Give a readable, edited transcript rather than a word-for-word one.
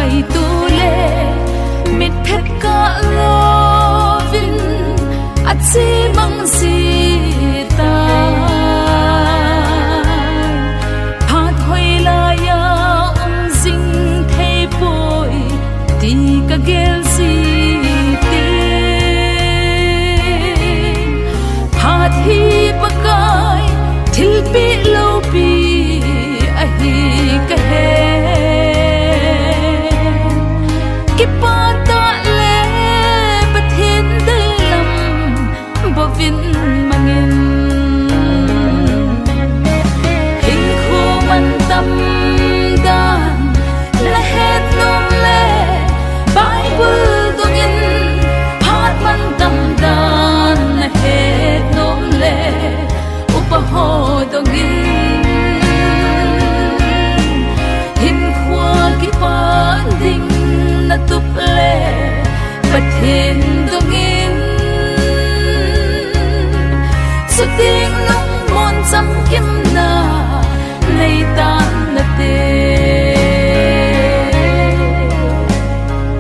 ngày tu lệ mít phép cả lo vin at si mang si ta phát hồi la ya ông dinh thay bội ti cả gel si tin phát hi bakai thil pi lo pi a hi ka he ki pa ta le pathin de lam bo vin mangin hình khu man tâm dan la het nom le bible dongin hat man tâm dan la het nom le upaho dongin hin khua ki pa ding na tup le pathin dongin su ting